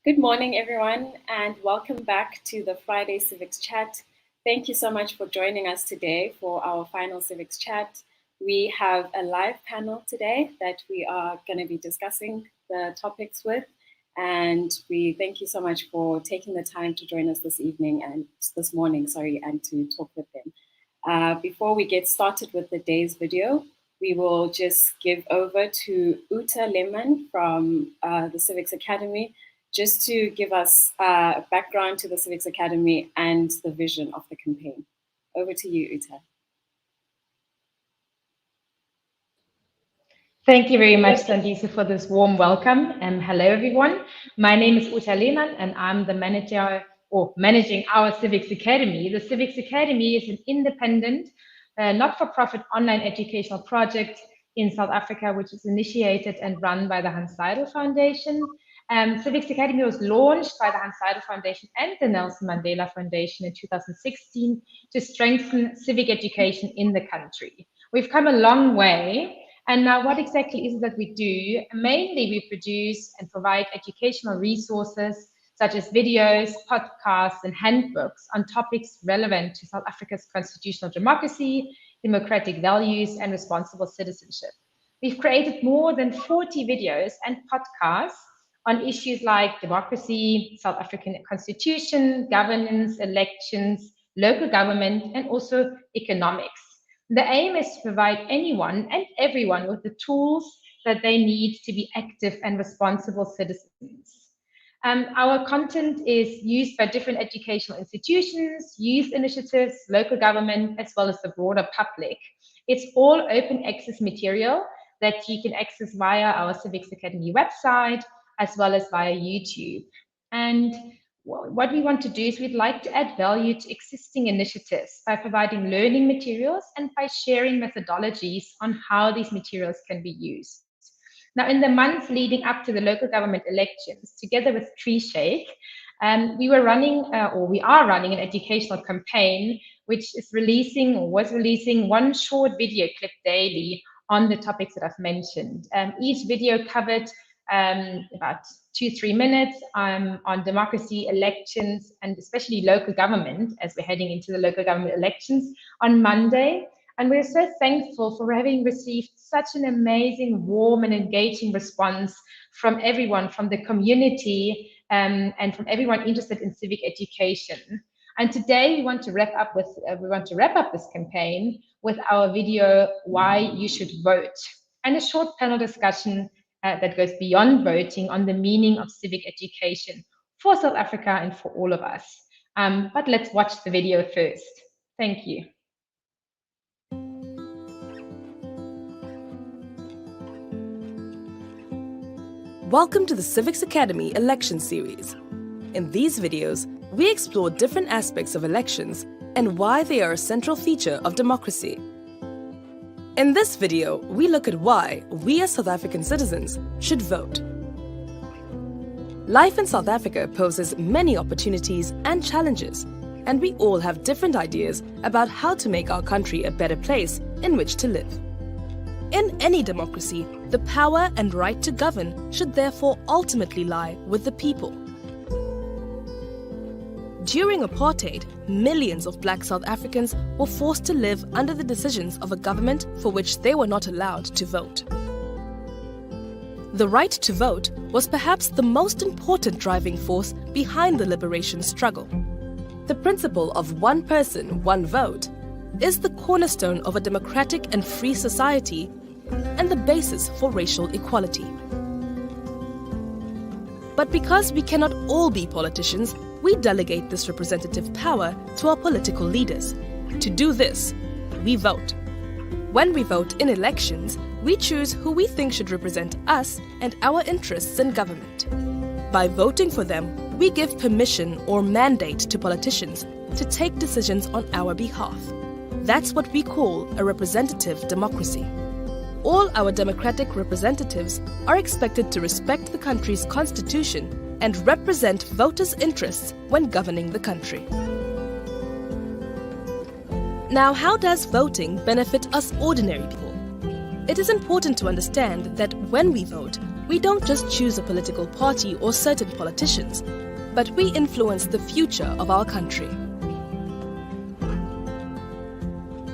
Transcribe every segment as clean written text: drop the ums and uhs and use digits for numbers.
Good morning, everyone, and welcome back to the Friday Civics Chat. Thank you so much for joining us today for our final Civics Chat. We have a live panel today that we are going to be discussing the topics with, and we thank you so much for taking the time to join us this morning, and to talk with them. Before we get started with the day's video, we will just give over to Uta Lehmann from the Civics Academy, just to give us a background to the Civics Academy and the vision of the campaign. Over to you, Uta. Thank you very much, Sandisa, for this warm welcome. Hello, everyone. My name is Uta Lehmann, and I'm the managing our Civics Academy. The Civics Academy is an independent, not-for-profit online educational project in South Africa, which is initiated and run by the Hans Seidel Foundation. Civics Academy was launched by the Hans Seidel Foundation and the Nelson Mandela Foundation in 2016 to strengthen civic education in the country. We've come a long way. And now what exactly is it that we do? Mainly we produce and provide educational resources such as videos, podcasts, and handbooks on topics relevant to South Africa's constitutional democracy, democratic values, and responsible citizenship. We've created more than 40 videos and podcasts on issues like democracy, South African constitution, governance, elections, local government, and also economics. The aim is to provide anyone and everyone with the tools that they need to be active and responsible citizens. Our content is used by different educational institutions, youth initiatives, local government, as well as the broader public. It's all open access material that you can access via our Civics Academy website, as well as via YouTube. And what we want to do is we'd like to add value to existing initiatives by providing learning materials and by sharing methodologies on how these materials can be used. Now, in the months leading up to the local government elections, together with Tree Shake, we are running an educational campaign which was releasing one short video clip daily on the topics that I've mentioned. Each video covered about 2-3 minutes on democracy, elections, and especially local government, as we're heading into the local government elections on Monday. And we're so thankful for having received such an amazing, warm, and engaging response from everyone, from the community, and from everyone interested in civic education. And today we want to wrap up this campaign with our video, Why You Should Vote, and a short panel discussion that goes beyond voting on the meaning of civic education for South Africa and for all of us. But let's watch the video first. Thank you. Welcome to the Civics Academy Election Series. In these videos, we explore different aspects of elections and why they are a central feature of democracy. In this video, we look at why we as South African citizens should vote. Life in South Africa poses many opportunities and challenges, and we all have different ideas about how to make our country a better place in which to live. In any democracy, the power and right to govern should therefore ultimately lie with the people. During apartheid, millions of black South Africans were forced to live under the decisions of a government for which they were not allowed to vote. The right to vote was perhaps the most important driving force behind the liberation struggle. The principle of one person, one vote is the cornerstone of a democratic and free society and the basis for racial equality. But because we cannot all be politicians, we delegate this representative power to our political leaders. To do this, we vote. When we vote in elections, we choose who we think should represent us and our interests in government. By voting for them, we give permission or mandate to politicians to take decisions on our behalf. That's what we call a representative democracy. All our democratic representatives are expected to respect the country's constitution and represent voters' interests when governing the country. Now, how does voting benefit us ordinary people? It is important to understand that when we vote, we don't just choose a political party or certain politicians, but we influence the future of our country.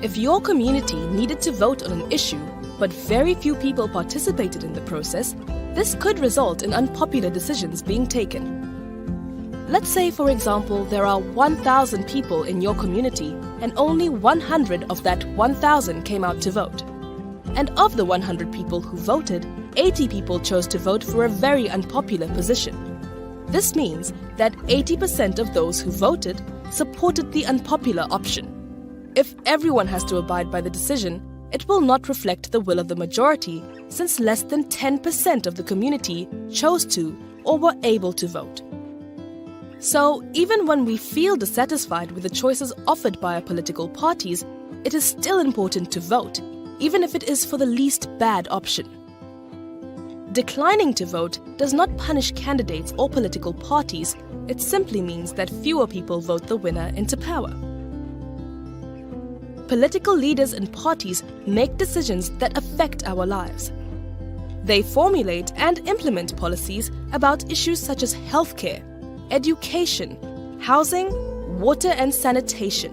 If your community needed to vote on an issue, but very few people participated in the process, this could result in unpopular decisions being taken. Let's say, for example, there are 1,000 people in your community and only 100 of that 1,000 came out to vote. And of the 100 people who voted, 80 people chose to vote for a very unpopular position. This means that 80% of those who voted supported the unpopular option. If everyone has to abide by the decision, it will not reflect the will of the majority, since less than 10% of the community chose to or were able to vote. So, even when we feel dissatisfied with the choices offered by our political parties, it is still important to vote, even if it is for the least bad option. Declining to vote does not punish candidates or political parties, it simply means that fewer people vote the winner into power. Political leaders and parties make decisions that affect our lives. They formulate and implement policies about issues such as healthcare, education, housing, water and sanitation.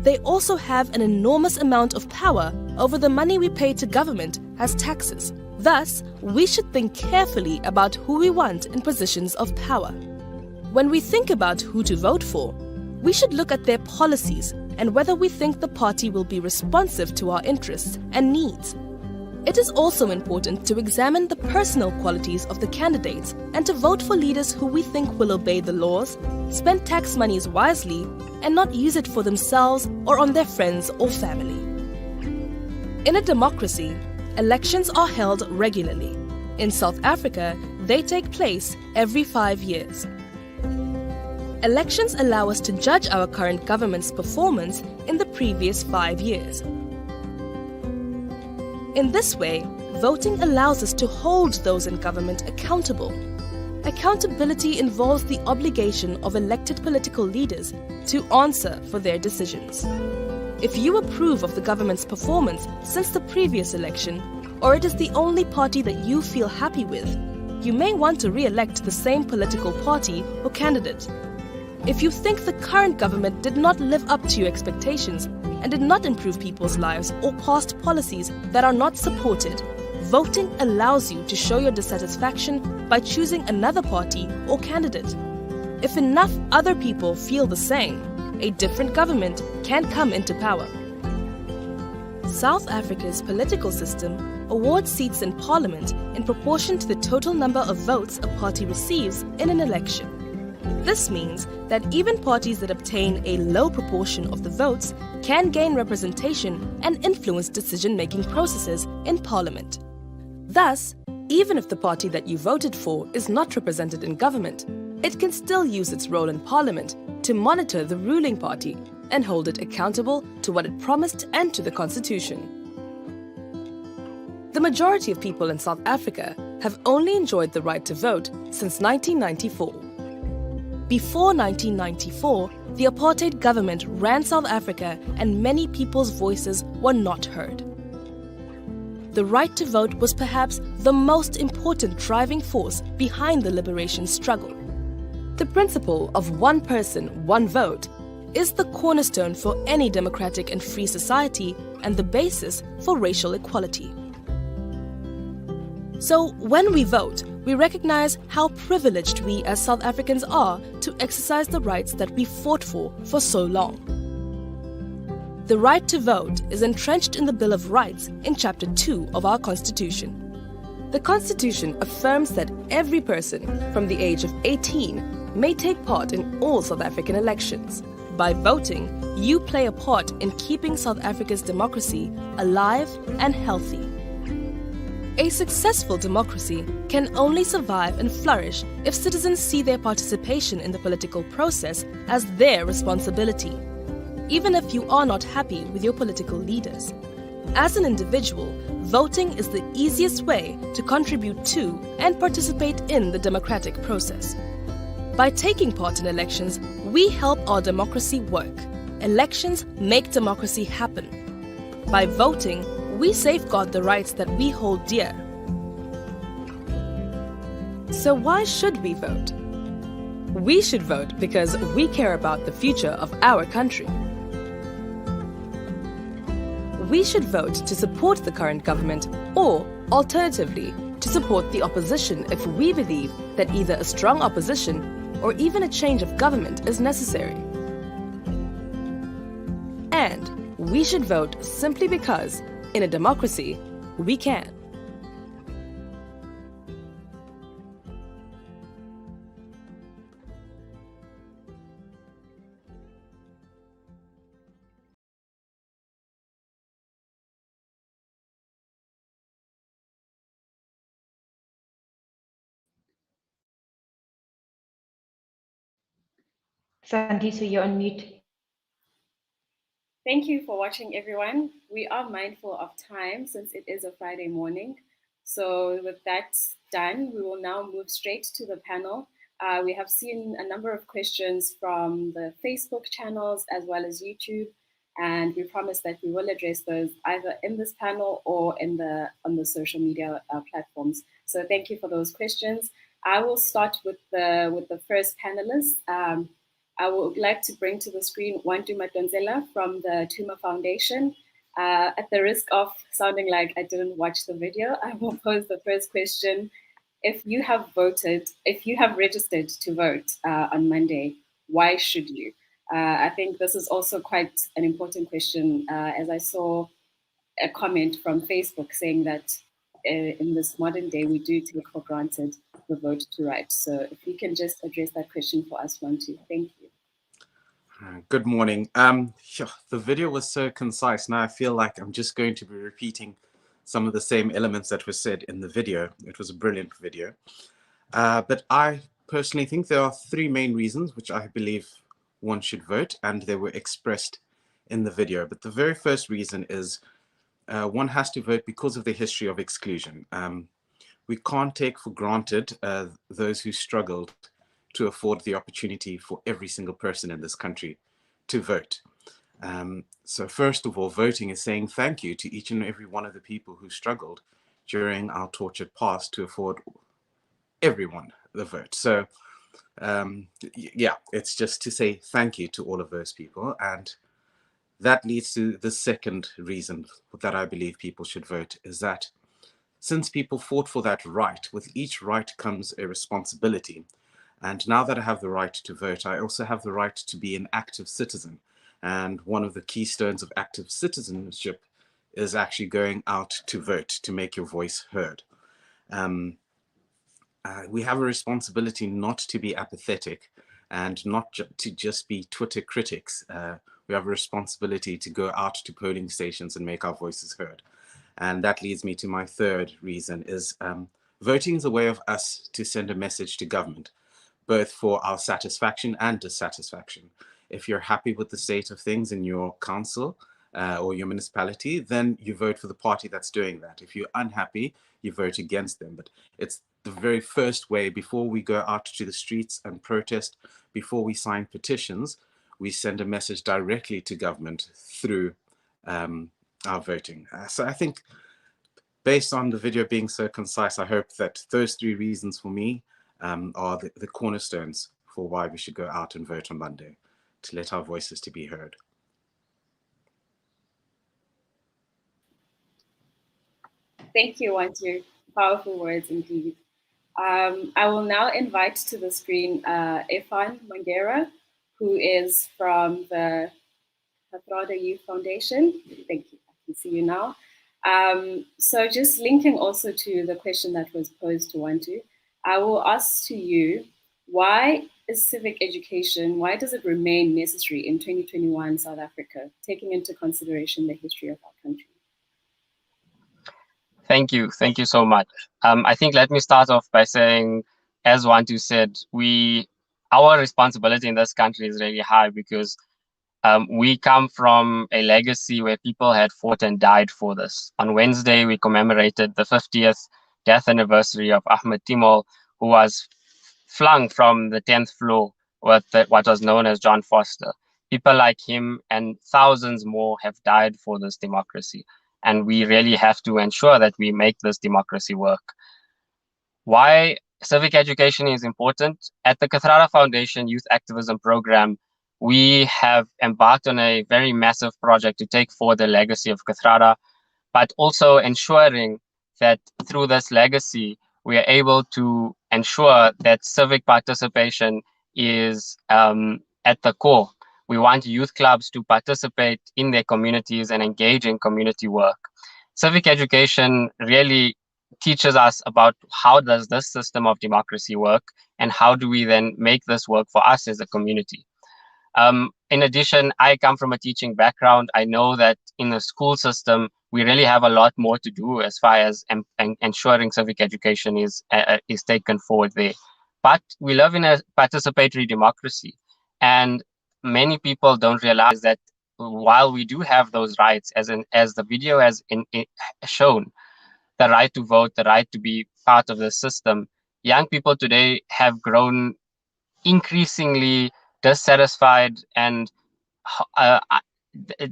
They also have an enormous amount of power over the money we pay to government as taxes. Thus, we should think carefully about who we want in positions of power. When we think about who to vote for, we should look at their policies and whether we think the party will be responsive to our interests and needs. It is also important to examine the personal qualities of the candidates and to vote for leaders who we think will obey the laws, spend tax monies wisely, and not use it for themselves or on their friends or family. In a democracy, elections are held regularly. In South Africa, they take place every 5 years. Elections allow us to judge our current government's performance in the previous 5 years. In this way, voting allows us to hold those in government accountable. Accountability involves the obligation of elected political leaders to answer for their decisions. If you approve of the government's performance since the previous election, or it is the only party that you feel happy with, you may want to re-elect the same political party or candidate. If you think the current government did not live up to your expectations and did not improve people's lives or passed policies that are not supported, voting allows you to show your dissatisfaction by choosing another party or candidate. If enough other people feel the same, a different government can come into power. South Africa's political system awards seats in parliament in proportion to the total number of votes a party receives in an election. This means that even parties that obtain a low proportion of the votes can gain representation and influence decision-making processes in parliament. Thus, even if the party that you voted for is not represented in government, it can still use its role in parliament to monitor the ruling party and hold it accountable to what it promised and to the constitution. The majority of people in South Africa have only enjoyed the right to vote since 1994. Before 1994, the apartheid government ran South Africa and many people's voices were not heard. The right to vote was perhaps the most important driving force behind the liberation struggle. The principle of one person, one vote is the cornerstone for any democratic and free society and the basis for racial equality. So, when we vote, we recognize how privileged we as South Africans are to exercise the rights that we fought for so long. The right to vote is entrenched in the Bill of Rights in Chapter 2 of our Constitution. The Constitution affirms that every person from the age of 18 may take part in all South African elections. By voting, you play a part in keeping South Africa's democracy alive and healthy. A successful democracy can only survive and flourish if citizens see their participation in the political process as their responsibility, even if you are not happy with your political leaders. As an individual, voting is the easiest way to contribute to and participate in the democratic process. By taking part in elections, we help our democracy work. Elections make democracy happen. By voting, we safeguard the rights that we hold dear. So why should we vote? We should vote because we care about the future of our country. We should vote to support the current government or, alternatively, to support the opposition if we believe that either a strong opposition or even a change of government is necessary. And we should vote simply because, in a democracy, we can. Sandisa, you're on mute. Thank you for watching, everyone. We are mindful of time since it is a Friday morning. So with that done, we will now move straight to the panel. We have seen a number of questions from the Facebook channels as well as YouTube, and we promise that we will address those either in this panel or on the social media platforms. So thank you for those questions. I will start with the first panelist. I would like to bring to the screen Wantu Madonsela from the Tuma Foundation. At the risk of sounding like I didn't watch the video, I will pose the first question. If you have voted, if you have registered to vote on Monday, why should you? I think this is also quite an important question, as I saw a comment from Facebook saying that in this modern day, we do take for granted the vote to right. So if you can just address that question for us, Wantu. Thank you. Good morning. The video was so concise. Now I feel like I'm just going to be repeating some of the same elements that were said in the video. It was a brilliant video. But I personally think there are three main reasons which I believe one should vote, and they were expressed in the video. But the very first reason is one has to vote because of the history of exclusion. We can't take for granted those who struggled to afford the opportunity for every single person in this country to vote. So first of all, voting is saying thank you to each and every one of the people who struggled during our tortured past to afford everyone the vote. So yeah, it's just to say thank you to all of those people. And that leads to the second reason that I believe people should vote, is that since people fought for that right, with each right comes a responsibility. And now that I have the right to vote, I also have the right to be an active citizen. And one of the keystones of active citizenship is actually going out to vote, to make your voice heard. We have a responsibility not to be apathetic and not to just be Twitter critics. We have a responsibility to go out to polling stations and make our voices heard. And that leads me to my third reason, is voting is a way of us to send a message to government, both for our satisfaction and dissatisfaction. If you're happy with the state of things in your council or your municipality, then you vote for the party that's doing that. If you're unhappy, you vote against them. But it's the very first way, before we go out to the streets and protest, before we sign petitions, we send a message directly to government through our voting. So I think, based on the video being so concise, I hope that those three reasons for me are the cornerstones for why we should go out and vote on Monday, to let our voices to be heard. Thank you, Wantu. Powerful words indeed. I will now invite to the screen Efan Mangera, who is from the Hatrada Youth Foundation. Thank you. I can see you now. So just linking also to the question that was posed to Wantu, I will ask to you, why is civic education, why does it remain necessary in 2021 South Africa, taking into consideration the history of our country? Thank you so much. I think let me start off by saying, as Wantu said, our responsibility in this country is really high, because we come from a legacy where people had fought and died for this. On Wednesday, we commemorated the 50th death anniversary of Ahmed Timol, who was flung from the 10th floor with what was known as John Foster. People like him and thousands more have died for this democracy. And we really have to ensure that we make this democracy work. Why civic education is important. At the Kathrada Foundation Youth Activism Program, we have embarked on a very massive project to take forward the legacy of Kathrada, but also ensuring that through this legacy, we are able to ensure that civic participation is at the core. We want youth clubs to participate in their communities and engage in community work. Civic education really teaches us about how does this system of democracy work and how do we then make this work for us as a community. In addition, I come from a teaching background. I know that in the school system, we really have a lot more to do as far as ensuring civic education is taken forward there. But we live in a participatory democracy, and many people don't realize that while we do have those rights, as the video has shown, the right to vote, the right to be part of the system, young people today have grown increasingly dissatisfied and uh,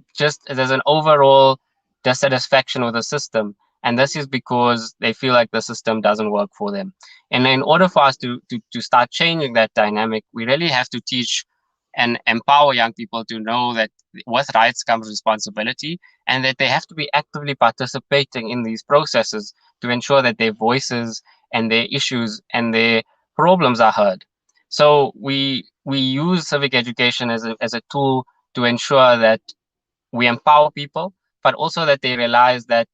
there's an overall dissatisfaction with the system, and this is because they feel like the system doesn't work for them. And in order for us to start changing that dynamic, we really have to teach and empower young people to know that with rights comes responsibility, and that they have to be actively participating in these processes to ensure that their voices and their issues and their problems are heard. So we use civic education as a tool to ensure that we empower people, but also that they realize that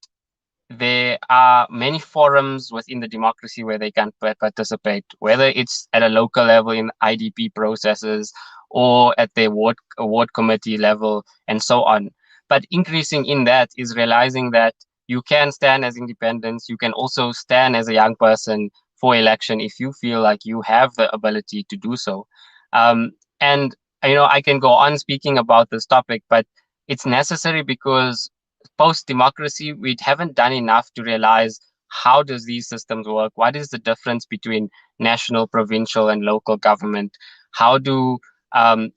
there are many forums within the democracy where they can participate, whether it's at a local level in IDP processes or at the ward committee level and so on. But increasing in that is realizing that you can stand as independents, you can also stand as a young person for election if you feel like you have the ability to do so. And I can go on speaking about this topic, but it's necessary because post-democracy, we haven't done enough to realize how does these systems work? What is the difference between national, provincial, and local government? How do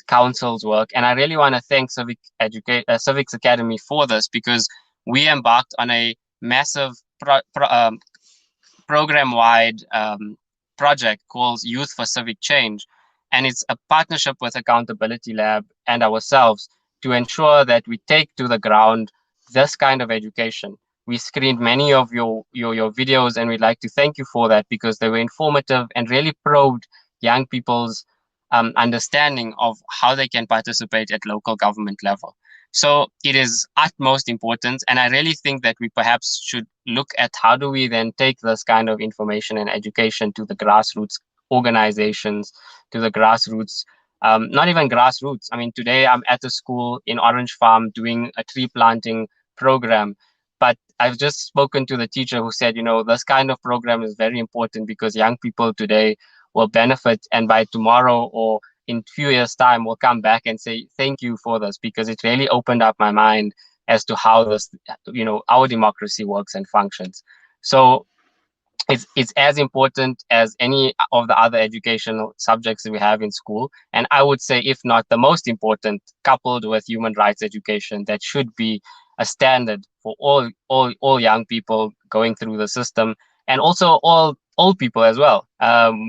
councils work? And I really want to thank Civics Academy for this, because we embarked on a massive program-wide project called Youth for Civic Change. And it's a partnership with Accountability Lab and ourselves to ensure that we take to the ground this kind of education. We screened many of your videos, and we'd like to thank you for that, because they were informative and really probed young people's understanding of how they can participate at local government level. So it is utmost important, and I really think that we perhaps should look at how do we then take this kind of information and education to the grassroots organizations, to the grassroots, not even grassroots. I mean, today I'm at a school in Orange Farm doing a tree planting program, but I've just spoken to the teacher who said, this kind of program is very important because young people today will benefit, and by tomorrow or in a few years' time will come back and say, thank you for this, because it really opened up my mind as to how this, our democracy works and functions. So it's as important as any of the other educational subjects that we have in school. And I would say, if not the most important, coupled with human rights education, that should be a standard for all young people going through the system, and also all old people as well.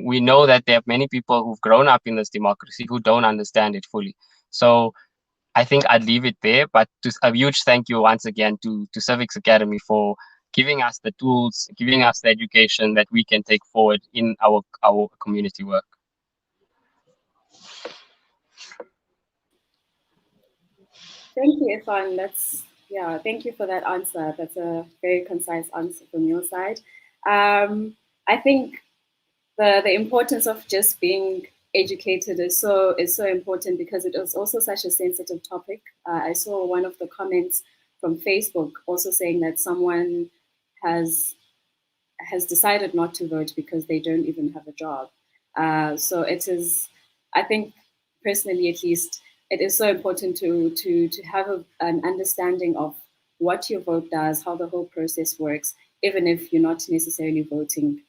We know that there are many people who've grown up in this democracy who don't understand it fully. So I think I'd leave it there, but a huge thank you once again to Civics Academy for giving us the tools, giving us the education that we can take forward in our community work. Thank you, Ifan. Thank you for that answer. That's a very concise answer from your side. I think the importance of just being educated is so important, because it is also such a sensitive topic. I saw one of the comments from Facebook also saying that someone has decided not to vote because they don't even have a job. So it is, I think, personally at least, it is so important to have an understanding of what your vote does, how the whole process works, even if you're not necessarily voting,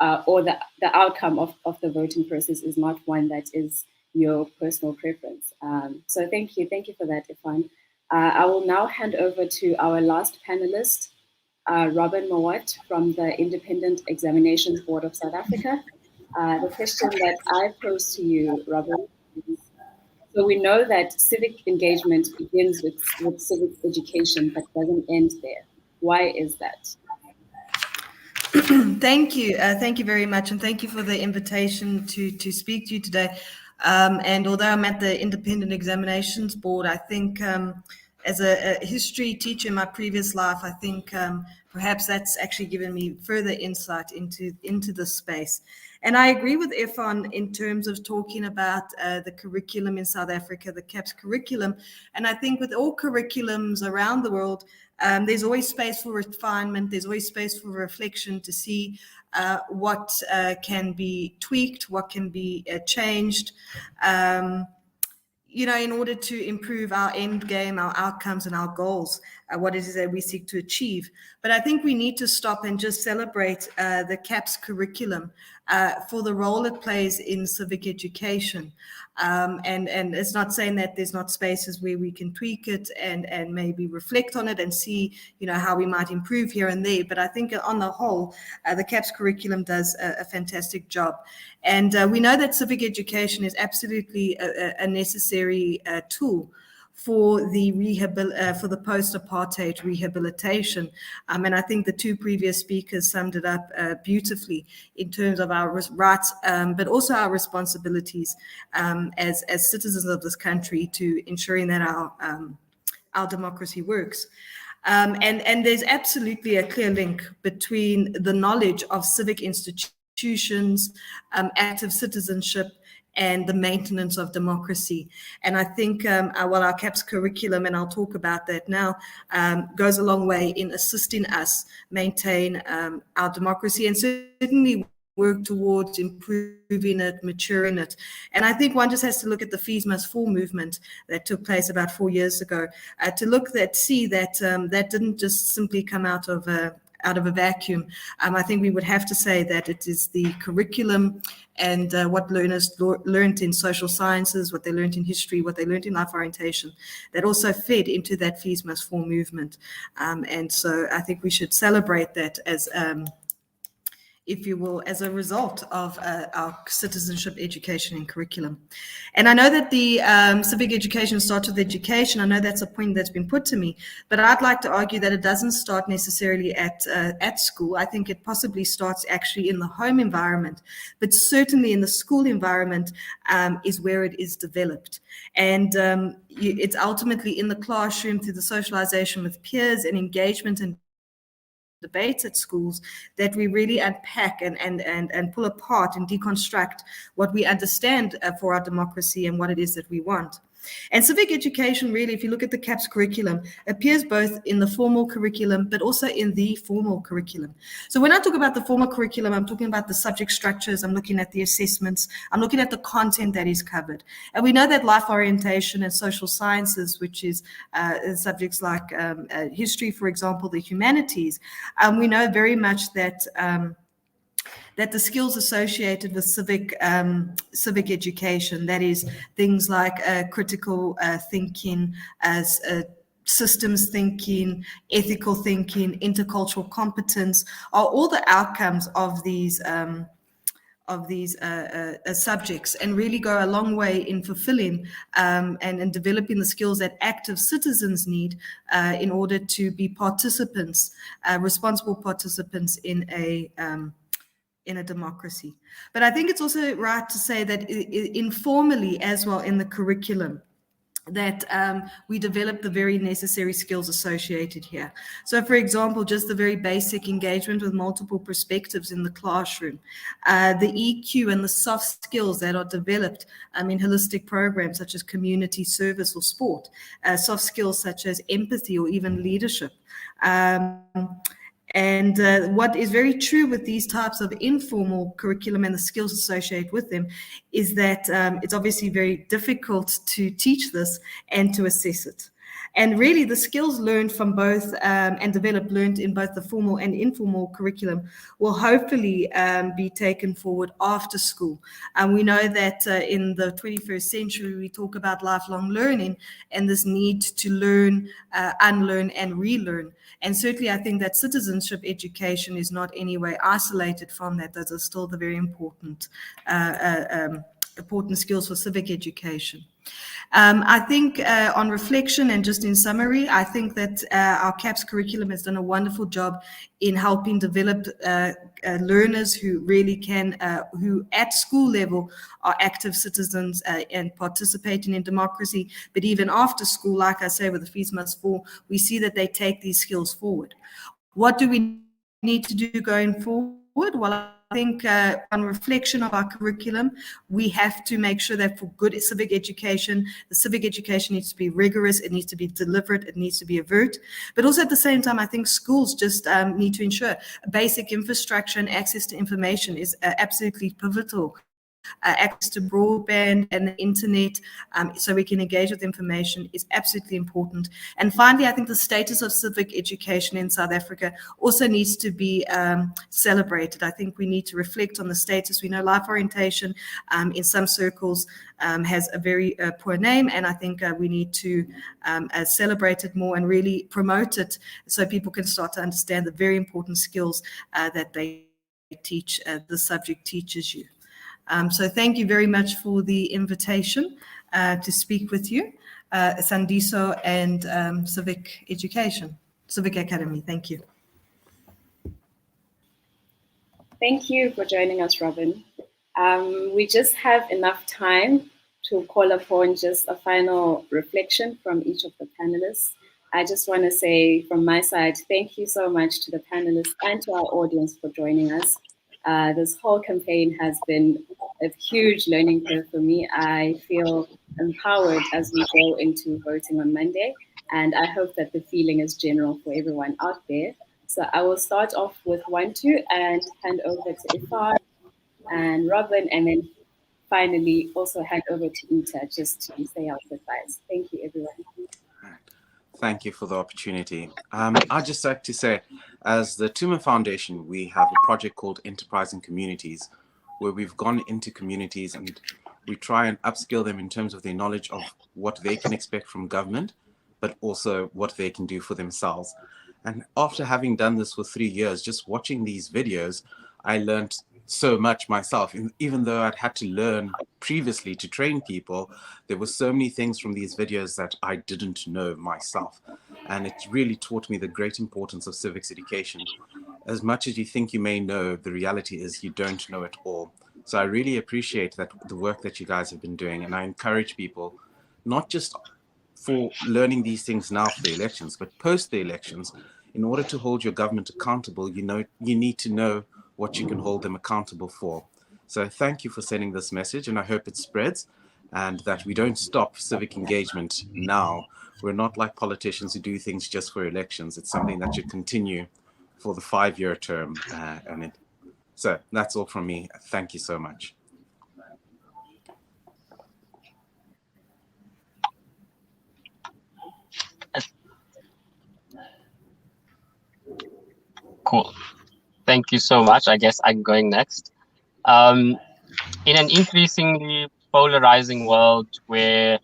or the outcome of the voting process is not one that is your personal preference. So thank you for that, Ifan. I will now hand over to our last panelist, Robin Mawat from the Independent Examinations Board of South Africa. The question that I pose to you, Robin, is, so we know that civic engagement begins with civic education, but doesn't end there. Why is that? Thank you. Thank you very much. And thank you for the invitation to speak to you today. And although I'm at the Independent Examinations Board, I think as a history teacher in my previous life, I think perhaps that's actually given me further insight into this space. And I agree with Efon in terms of talking about the curriculum in South Africa, the CAPS curriculum. And I think with all curriculums around the world, there's always space for refinement. There's always space for reflection to see what can be tweaked, what can be changed, in order to improve our end game, our outcomes, and our goals, what it is that we seek to achieve. But I think we need to stop and just celebrate the CAPS curriculum for the role it plays in civic education. And it's not saying that there's not spaces where we can tweak it and maybe reflect on it and see, how we might improve here and there. But I think on the whole, the CAPS curriculum does a fantastic job. And we know that civic education is absolutely a necessary tool for the post-apartheid rehabilitation. And I think the two previous speakers summed it up beautifully in terms of our rights, but also our responsibilities as citizens of this country to ensuring that our democracy works. And there's absolutely a clear link between the knowledge of civic institutions, active citizenship, and the maintenance of democracy. And I think our CAPS curriculum, and I'll talk about that now, goes a long way in assisting us maintain our democracy and certainly work towards improving it, maturing it. And I think one just has to look at the Fees Must Fall movement that took place about 4 years ago to see that that didn't just simply come out of a vacuum. I think we would have to say that it is the curriculum and what learners learned in social sciences, what they learned in history, what they learned in life orientation, that also fed into that Fees Must Fall movement. And so I think we should celebrate that as if you will, as a result of our citizenship education and curriculum. And I know that the civic education starts with education. I know that's a point that's been put to me, but I'd like to argue that it doesn't start necessarily at school. I think it possibly starts actually in the home environment, but certainly in the school environment is where it is developed. And it's ultimately in the classroom through the socialization with peers and engagement and debates at schools that we really unpack and pull apart and deconstruct what we understand for our democracy and what it is that we want. And civic education, really, if you look at the CAPS curriculum, appears both in the formal curriculum, but also in the formal curriculum. So when I talk about the formal curriculum, I'm talking about the subject structures, I'm looking at the assessments, I'm looking at the content that is covered. And we know that life orientation and social sciences, which is subjects like history, for example, the humanities, we know very much that that the skills associated with civic education, that is things like critical thinking, systems thinking, ethical thinking, intercultural competence, are all the outcomes of these subjects, and really go a long way in fulfilling and developing the skills that active citizens need in order to be participants, responsible participants in a democracy. But I think it's also right to say that informally as well in the curriculum, that we develop the very necessary skills associated here. So for example, just the very basic engagement with multiple perspectives in the classroom, the EQ and the soft skills that are developed in holistic programs such as community service or sport, soft skills such as empathy or even leadership. And what is very true with these types of informal curriculum and the skills associated with them is that it's obviously very difficult to teach this and to assess it. And really the skills learned from both and developed, learned in both the formal and informal curriculum will hopefully be taken forward after school. And we know that in the 21st century, we talk about lifelong learning and this need to learn, unlearn and relearn. And certainly I think that citizenship education is not anyway isolated from that. Those are still the very important skills for civic education. I think on reflection and just in summary, I think that our CAPS curriculum has done a wonderful job in helping develop learners who really can, who at school level are active citizens and participating in democracy. But even after school, like I say, with the Fees Must Fall, we see that they take these skills forward. What do we need to do going forward? Well, I think on reflection of our curriculum, we have to make sure that for good civic education, the civic education needs to be rigorous, it needs to be deliberate, it needs to be overt. But also at the same time, I think schools just need to ensure basic infrastructure and access to information is absolutely pivotal. Access to broadband and the internet so we can engage with information is absolutely important. And finally, I think the status of civic education in South Africa also needs to be celebrated. I think we need to reflect on the status. We know life orientation in some circles has a very poor name, and I think we need to celebrate it more and really promote it so people can start to understand the very important skills that they teach, the subject teaches you. So thank you very much for the invitation to speak with you, Sandiso and Civic Education, Civic Academy. Thank you. Thank you for joining us, Robin. We just have enough time to call upon just a final reflection from each of the panelists. I just want to say from my side, thank you so much to the panelists and to our audience for joining us. This whole campaign has been a huge learning curve for me. I feel empowered as we go into voting on Monday, and I hope that the feeling is general for everyone out there. So I will start off with 1-2 and hand over to Ifar and Robin, and then finally also hand over to Uta just to say our goodbyes. Thank you, everyone. Thank you for the opportunity. I'd just like to say, as the Tuma Foundation, we have a project called Enterprising Communities, where we've gone into communities and we try and upskill them in terms of their knowledge of what they can expect from government, but also what they can do for themselves. And after having done this for 3 years, just watching these videos, I learned so much myself. And even though I'd had to learn previously to train people, there were so many things from these videos that I didn't know myself. And it really taught me the great importance of civics education. As much as you think you may know, the reality is you don't know it all. So I really appreciate that the work that you guys have been doing. And I encourage people, not just for learning these things now for the elections, but post the elections, in order to hold your government accountable, you need to know what you can hold them accountable for. So thank you for sending this message, and I hope it spreads and that we don't stop civic engagement now. We're not like politicians who do things just for elections. It's something that should continue for the 5-year term. So that's all from me. Thank you so much. Cool. Thank you so much. I guess I'm going next. In an increasingly polarizing world where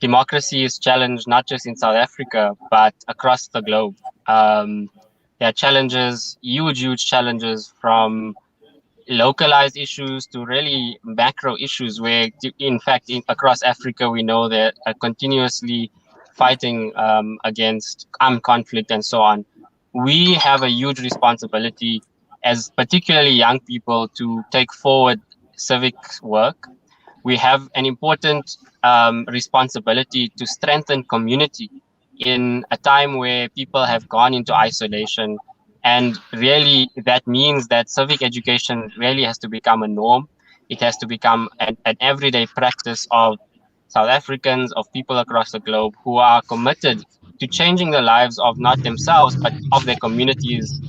democracy is challenged not just in South Africa, but across the globe, there are challenges, huge challenges, from localized issues to really macro issues where, in fact, across Africa, we know that are continuously fighting against armed conflict and so on. We have a huge responsibility as particularly young people to take forward civic work. We have an important responsibility to strengthen community in a time where people have gone into isolation. And really, that means that civic education really has to become a norm. It has to become an everyday practice of South Africans, of people across the globe who are committed to changing the lives of not themselves, but of their communities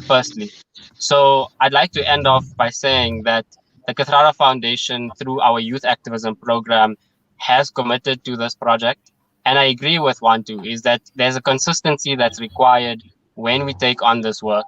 firstly. So I'd like to end off by saying that the Kathrada Foundation, through our youth activism program, has committed to this project. And I agree with Wantu, is that there's a consistency that's required when we take on this work.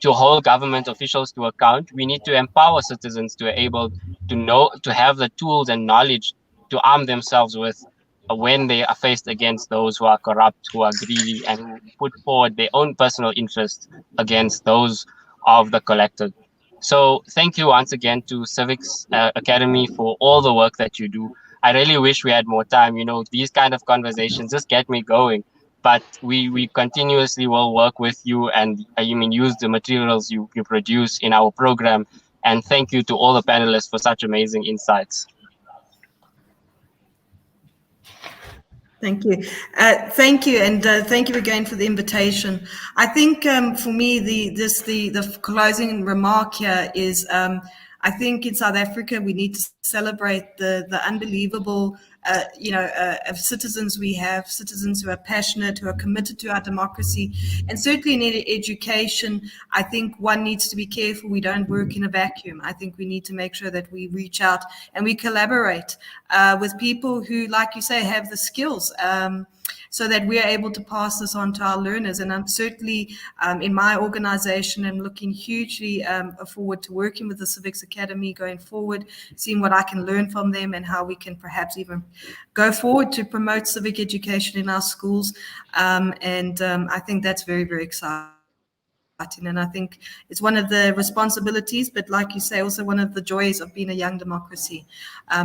To hold government officials to account, we need to empower citizens to be able to know, to have the tools and knowledge to arm themselves with when they are faced against those who are corrupt, who are greedy, and who put forward their own personal interests against those of the collective. So thank you once again to Civics Academy for all the work that you do. I really wish we had more time. You know, these kind of conversations just get me going. But we continuously will work with you, and use the materials you produce in our program. And thank you to all the panelists for such amazing insights. Thank you. Thank you. And thank you again for the invitation. I think for me, the closing remark here is, I think in South Africa, we need to celebrate the unbelievable, of citizens we have, citizens who are passionate, who are committed to our democracy. And certainly in education, I think one needs to be careful we don't work in a vacuum. I think we need to make sure that we reach out and we collaborate with people who, like you say, have the skills, so that we are able to pass this on to our learners. And I'm certainly in my organization, I'm looking hugely forward to working with the Civics Academy going forward, seeing what I can learn from them and how we can perhaps even go forward to promote civic education in our schools. I think that's very, very exciting. And I think it's one of the responsibilities, but like you say, also one of the joys of being a young democracy.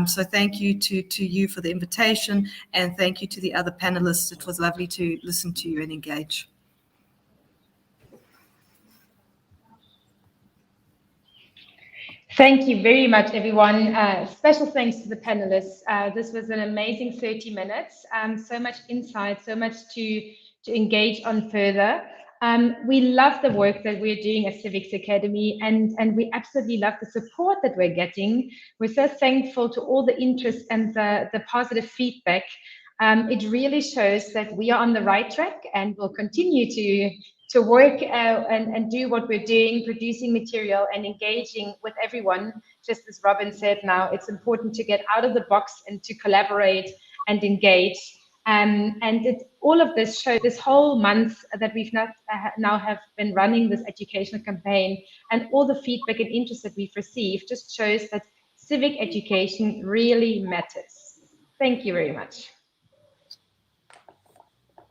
So thank you to you for the invitation, and thank you to the other panelists. It was lovely to listen to you and engage. Thank you very much, everyone. Special thanks to the panelists. This was an amazing 30 minutes. So much insight, so much to engage on further. We love the work that we're doing at Civics Academy, and we absolutely love the support that we're getting. We're so thankful to all the interest and the positive feedback. It really shows that we are on the right track, and we'll continue to work and do what we're doing, producing material and engaging with everyone. Just as Robin said, now it's important to get out of the box and to collaborate and engage. And all of this shows, this whole month that we've now have been running this educational campaign, and all the feedback and interest that we've received just shows that civic education really matters. Thank you very much.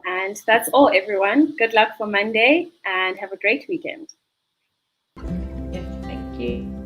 And that's all, everyone. Good luck for Monday and have a great weekend. Yes, thank you.